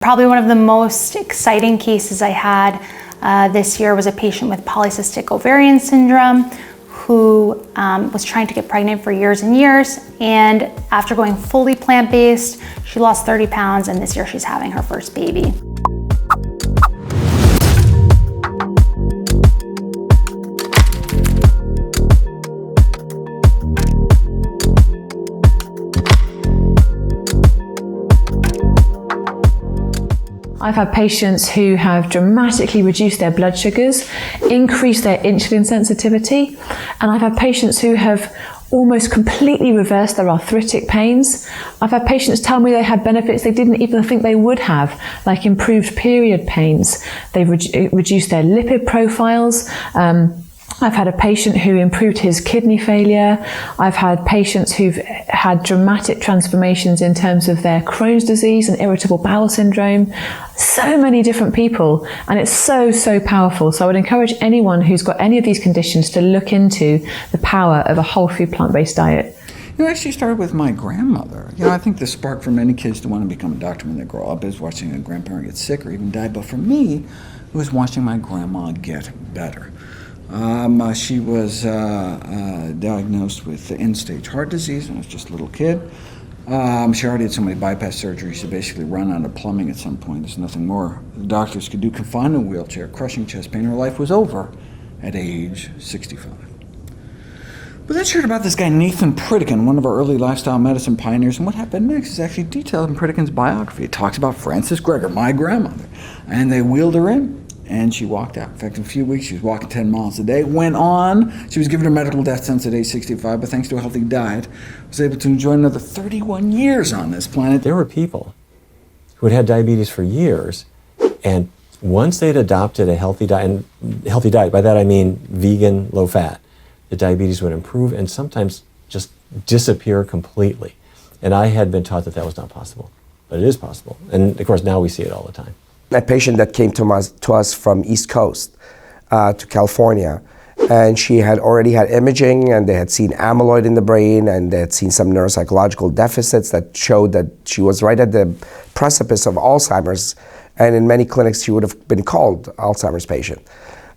Probably one of the most exciting cases I had this year was a patient with polycystic ovarian syndrome who was trying to get pregnant for years and years, and after going fully plant-based, she lost 30 pounds, and this year she's having her first baby. I've had patients who have dramatically reduced their blood sugars, increased their insulin sensitivity, and I've had patients who have almost completely reversed their arthritic pains. I've had patients tell me they had benefits they didn't even think they would have, like improved period pains. They've reduced their lipid profiles. I've had a patient who improved his kidney failure. I've had patients who've had dramatic transformations in terms of their Crohn's disease and irritable bowel syndrome. So many different people, and it's so powerful. So I would encourage anyone who's got any of these conditions to look into the power of a whole food plant-based diet. You actually started with my grandmother. I think the spark for many kids to want to become a doctor when they grow up is watching a grandparent get sick or even die. But for me, it was watching my grandma get better. She was diagnosed with end-stage heart disease when I was just a little kid. She already had so many bypass surgeries, she basically run out of plumbing at some point. There's nothing more the doctors could do. Confined in a wheelchair, crushing chest pain. Her life was over at age 65. But then she heard about this guy, Nathan Pritikin, one of our early lifestyle medicine pioneers, and what happened next is actually detailed in Pritikin's biography. It talks about Frances Greger, my grandmother, and they wheeled her in. And she walked out. In fact, in a few weeks, she was walking 10 miles a day. Went on. She was given her medical death sentence at age 65, but thanks to a healthy diet, was able to enjoy another 31 years on this planet. There were people who had had diabetes for years, and once they'd adopted a healthy diet, by that I mean vegan, low-fat, the diabetes would improve and sometimes just disappear completely. And I had been taught that that was not possible, but it is possible. And of course, now we see it all the time. A patient that came to us from East Coast to California, and she had already had imaging, and they had seen amyloid in the brain, and they had seen some neuropsychological deficits that showed that she was right at the precipice of Alzheimer's, and in many clinics she would have been called Alzheimer's patient.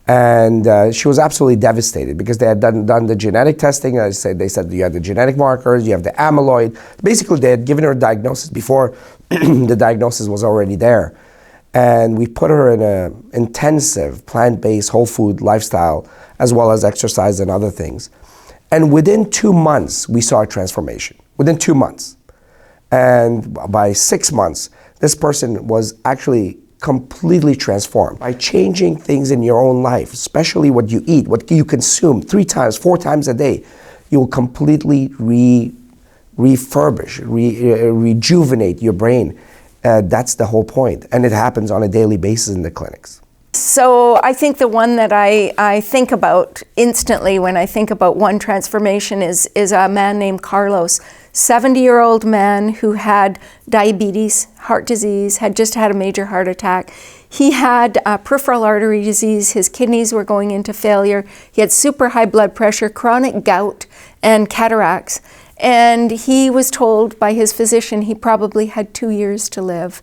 And she was absolutely devastated because they had done the genetic testing. They said you have the genetic markers, you have the amyloid. Basically, they had given her a diagnosis before the diagnosis was already there. And we put her in an intensive plant-based whole food lifestyle, as well as exercise and other things. And within 2 months, we saw a transformation. Within 2 months. And by 6 months, this person was actually completely transformed. By changing things in your own life, especially what you eat, what you consume 3 times, 4 times a day, you will completely refurbish, rejuvenate your brain. That's the whole point, and it happens on a daily basis in the clinics. So I think the one that I think about instantly when I think about one transformation is a man named Carlos, 70-year-old man who had diabetes, heart disease, had just had a major heart attack. He had peripheral artery disease, his kidneys were going into failure, he had super high blood pressure, chronic gout, and cataracts. And he was told by his physician he probably had 2 years to live.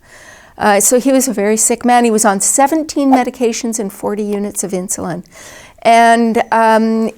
So he was a very sick man. He was on 17 medications and 40 units of insulin. And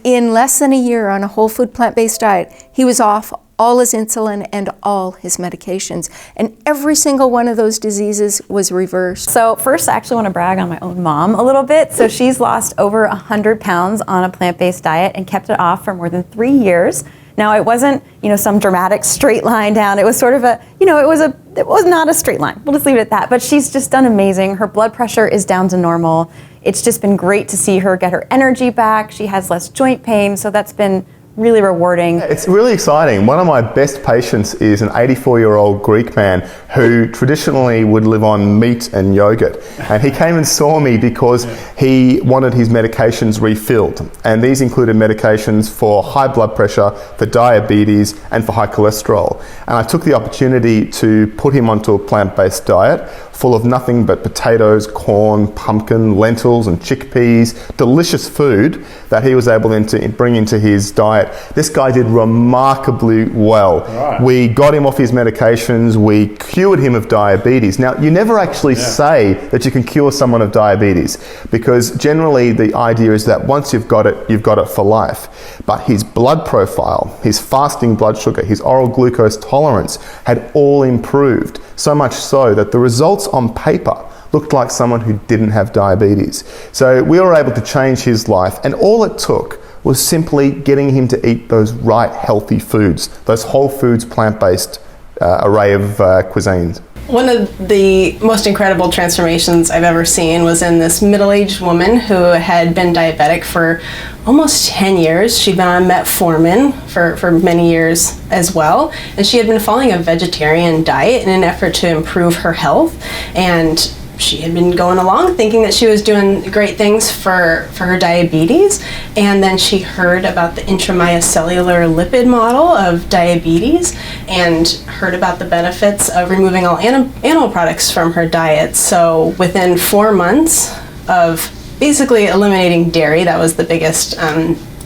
in less than a year on a whole food plant-based diet, he was off all his insulin and all his medications. And every single one of those diseases was reversed. So first, I actually want to brag on my own mom a little bit. So she's lost over 100 pounds on a plant-based diet and kept it off for more than 3 years. Now, it wasn't, some dramatic straight line down. It was sort of it was not a straight line. We'll just leave it at that. But she's just done amazing. Her blood pressure is down to normal. It's just been great to see her get her energy back. She has less joint pain, so that's been really rewarding. It's really exciting. One of my best patients is an 84-year-old Greek man who traditionally would live on meat and yogurt. And he came and saw me because he wanted his medications refilled. And these included medications for high blood pressure, for diabetes, and for high cholesterol. And I took the opportunity to put him onto a plant-based diet, full of nothing but potatoes, corn, pumpkin, lentils and chickpeas, delicious food that he was able then to bring into his diet. This guy did remarkably well. Right. We got him off his medications, we cured him of diabetes. Now, you never actually say that you can cure someone of diabetes, because generally the idea is that once you've got it for life. But his blood profile, his fasting blood sugar, his oral glucose tolerance had all improved, so much so that the results on paper looked like someone who didn't have diabetes. So we were able to change his life, and all it took was simply getting him to eat those right healthy foods, those whole foods, plant-based array of cuisines. One of the most incredible transformations I've ever seen was in this middle-aged woman who had been diabetic for almost 10 years. She'd been on metformin for many years as well, and she had been following a vegetarian diet in an effort to improve her health. And she had been going along thinking that she was doing great things for her diabetes, and then she heard about the intracellular lipid model of diabetes and heard about the benefits of removing all animal products from her diet. So within 4 months of basically eliminating dairy, that was the biggest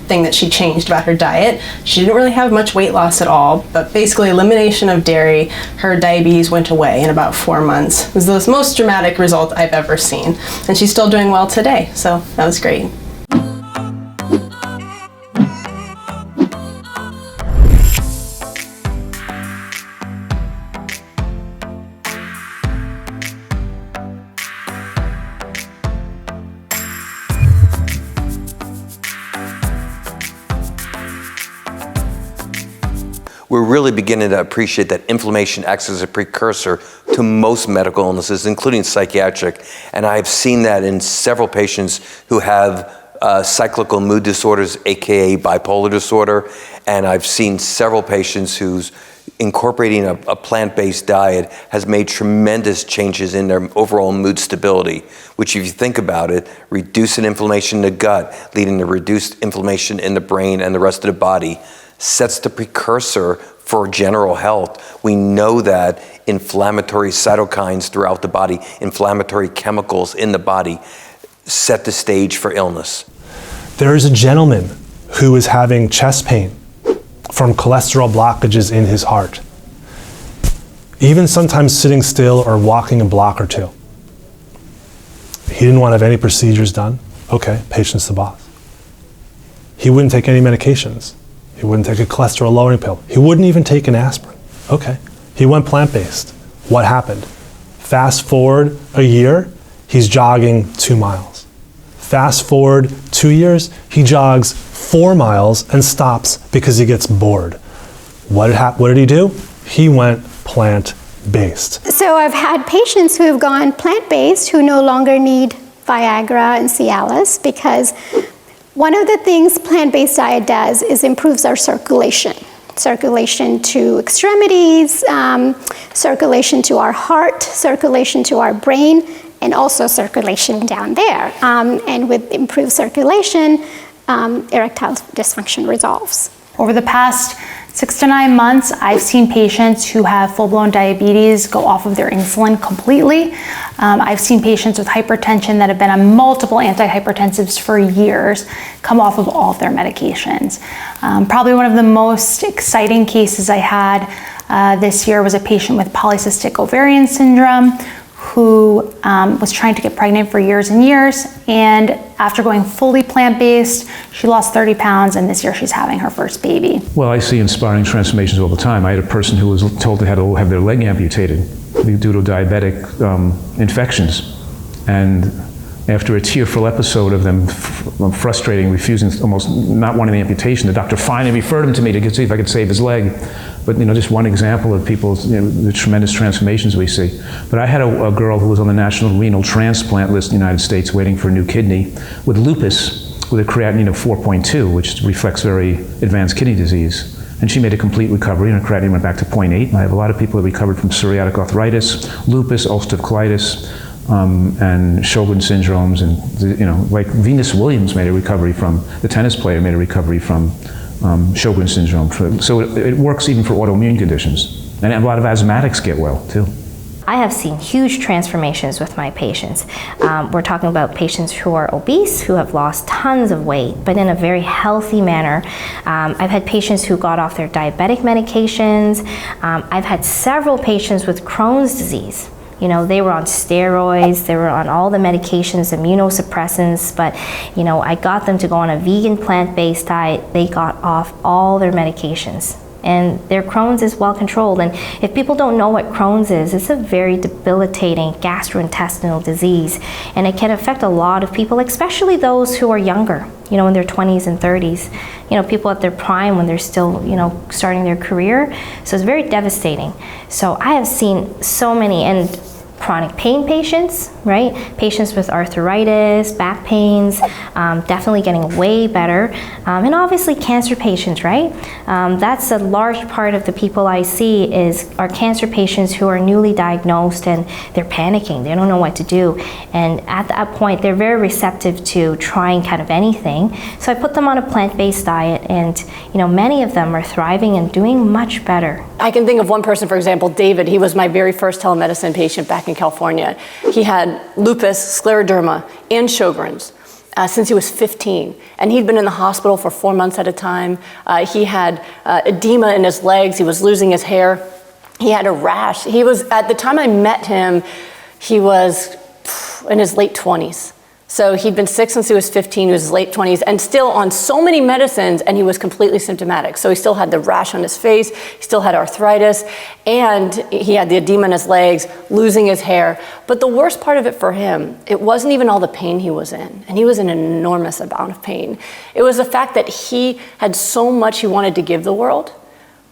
thing that she changed about her diet. She didn't really have much weight loss at all, but basically elimination of dairy, her diabetes went away in about 4 months. It was the most dramatic result I've ever seen. And she's still doing well today, so that was great. We're really beginning to appreciate that inflammation acts as a precursor to most medical illnesses, including psychiatric. And I've seen that in several patients who have cyclical mood disorders, aka bipolar disorder. And I've seen several patients who's incorporating a plant-based diet has made tremendous changes in their overall mood stability, which, if you think about it, reducing inflammation in the gut, leading to reduced inflammation in the brain and the rest of the body, sets the precursor for general health. We know that inflammatory cytokines throughout the body, inflammatory chemicals in the body, set the stage for illness. There is a gentleman who is having chest pain from cholesterol blockages in his heart. Even sometimes sitting still or walking a block or two. He didn't want to have any procedures done. Okay, patient's the boss. He wouldn't take any medications. He wouldn't take a cholesterol lowering pill. He wouldn't even take an aspirin. Okay. He went plant-based. What happened? Fast forward a year, he's jogging 2 miles. Fast forward 2 years, he jogs 4 miles and stops because he gets bored. What did he do? He went plant-based. So I've had patients who have gone plant-based who no longer need Viagra and Cialis, because one of the things plant-based diet does is improves our circulation. Circulation to extremities, circulation to our heart, circulation to our brain, and also circulation down there. And with improved circulation, erectile dysfunction resolves. Over the past 6 to 9 months, I've seen patients who have full-blown diabetes go off of their insulin completely. I've seen patients with hypertension that have been on multiple antihypertensives for years come off of all of their medications. Probably one of the most exciting cases I had this year was a patient with polycystic ovarian syndrome who was trying to get pregnant for years and years, and after going fully plant-based, she lost 30 pounds, and this year she's having her first baby. Well, I see inspiring transformations all the time. I had a person who was told they had to have their leg amputated due to diabetic infections, and after a tearful episode of them frustrating, refusing, almost not wanting the amputation, the doctor finally referred him to me to see if I could save his leg. But just one example of people's, the tremendous transformations we see. But I had a girl who was on the National Renal Transplant list in the United States waiting for a new kidney with lupus, with a creatinine of 4.2, which reflects very advanced kidney disease. And she made a complete recovery, and her creatinine went back to 0.8. And I have a lot of people that recovered from psoriatic arthritis, lupus, ulcerative colitis, and Sjogren's syndromes, and like Venus Williams made a recovery from, the tennis player made a recovery from Sjogren's syndrome. So it works even for autoimmune conditions. And a lot of asthmatics get well, too. I have seen huge transformations with my patients. We're talking about patients who are obese, who have lost tons of weight, but in a very healthy manner. I've had patients who got off their diabetic medications. I've had several patients with Crohn's disease. You know, they were on steroids, they were on all the medications, immunosuppressants, but, you know, I got them to go on a vegan plant-based diet. They got off all their medications. And their Crohn's is well controlled. And if people don't know what Crohn's is, it's a very debilitating gastrointestinal disease. And it can affect a lot of people, especially those who are younger, you know, in their 20s and 30s. You know, people at their prime when they're still, you know, starting their career. So it's very devastating. So I have seen so many, and chronic pain patients, right? Patients with arthritis, back pains, definitely getting way better. And obviously cancer patients, right? That's a large part of the people I see are cancer patients who are newly diagnosed and they're panicking. They don't know what to do. And at that point, they're very receptive to trying kind of anything. So I put them on a plant-based diet, and you know, many of them are thriving and doing much better. I can think of one person, for example, David. He was my very first telemedicine patient back in California. He had lupus, scleroderma, and Sjogren's since he was 15. And he'd been in the hospital for 4 months at a time. He had edema in his legs. He was losing his hair. He had a rash. He was, at the time I met him, he was in his late 20s. So he'd been sick since he was 15, he was in his late 20s, and still on so many medicines, and he was completely symptomatic. So he still had the rash on his face, he still had arthritis, and he had the edema in his legs, losing his hair. But the worst part of it for him, it wasn't even all the pain he was in, and he was in an enormous amount of pain. It was the fact that he had so much he wanted to give the world,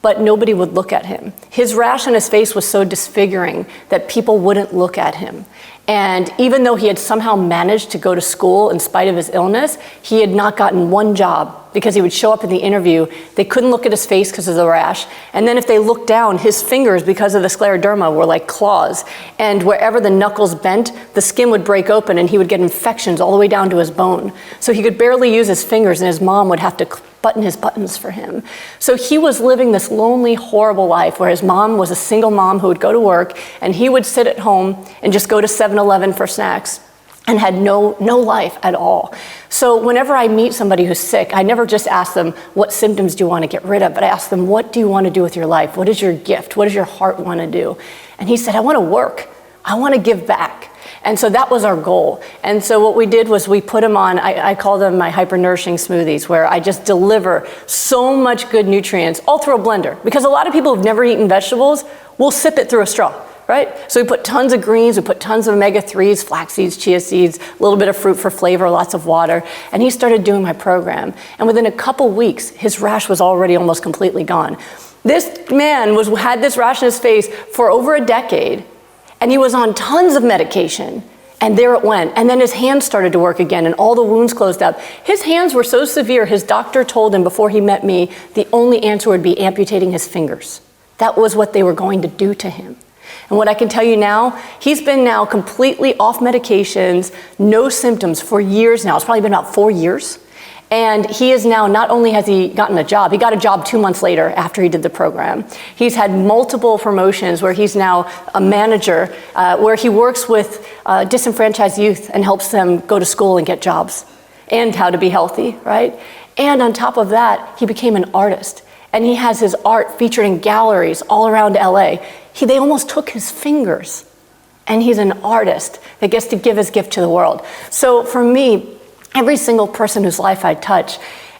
but nobody would look at him. His rash on his face was so disfiguring that people wouldn't look at him. And even though he had somehow managed to go to school in spite of his illness, he had not gotten one job because he would show up in the interview. They couldn't look at his face because of the rash. And then if they looked down, his fingers, because of the scleroderma, were like claws. And wherever the knuckles bent, the skin would break open and he would get infections all the way down to his bone. So he could barely use his fingers, and his mom would have to button his buttons for him. So he was living this lonely, horrible life where his mom was a single mom who would go to work, and he would sit at home and just go to 7-Eleven for snacks and had no life at all. So whenever I meet somebody who's sick, I never just ask them, what symptoms do you want to get rid of? But I ask them, what do you want to do with your life? What is your gift? What does your heart want to do? And he said, I want to work. I want to give back. And so that was our goal. And so what we did was we put him on, I call them my hyper-nourishing smoothies, where I just deliver so much good nutrients all through a blender. Because a lot of people who've never eaten vegetables will sip it through a straw, right? So we put tons of greens, we put tons of omega-3s, flax seeds, chia seeds, a little bit of fruit for flavor, lots of water. And he started doing my program. And within a couple weeks, his rash was already almost completely gone. This man had this rash on his face for over a decade, and he was on tons of medication, and there it went. And then his hands started to work again, and all the wounds closed up. His hands were so severe, his doctor told him before he met me, the only answer would be amputating his fingers. That was what they were going to do to him. And what I can tell you now, he's been now completely off medications, no symptoms for years now. It's probably been about 4 years. And he is now, not only has he gotten a job, he got a job 2 months later after he did the program. He's had multiple promotions where he's now a manager, where he works with disenfranchised youth and helps them go to school and get jobs and how to be healthy, right? And on top of that, he became an artist. And he has his art featured in galleries all around LA. They almost took his fingers. And he's an artist that gets to give his gift to the world. So for me, every single person whose life I touch,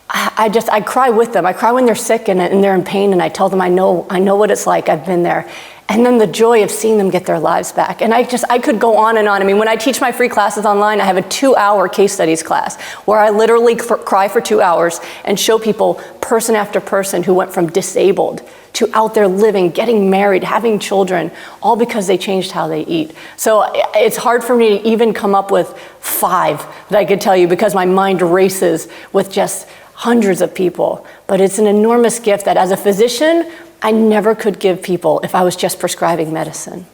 I cry with them. I cry when they're sick and they're in pain, and I tell them I know what it's like. I've been there. And then the joy of seeing them get their lives back. And I could go on and on. I mean, when I teach my free classes online, I have a 2-hour case studies class where I literally cry for 2 hours and show people person after person who went from disabled to out there living, getting married, having children, all because they changed how they eat. So it's hard for me to even come up with 5 that I could tell you, because my mind races with just hundreds of people. But it's an enormous gift that as a physician, I never could give people if I was just prescribing medicine.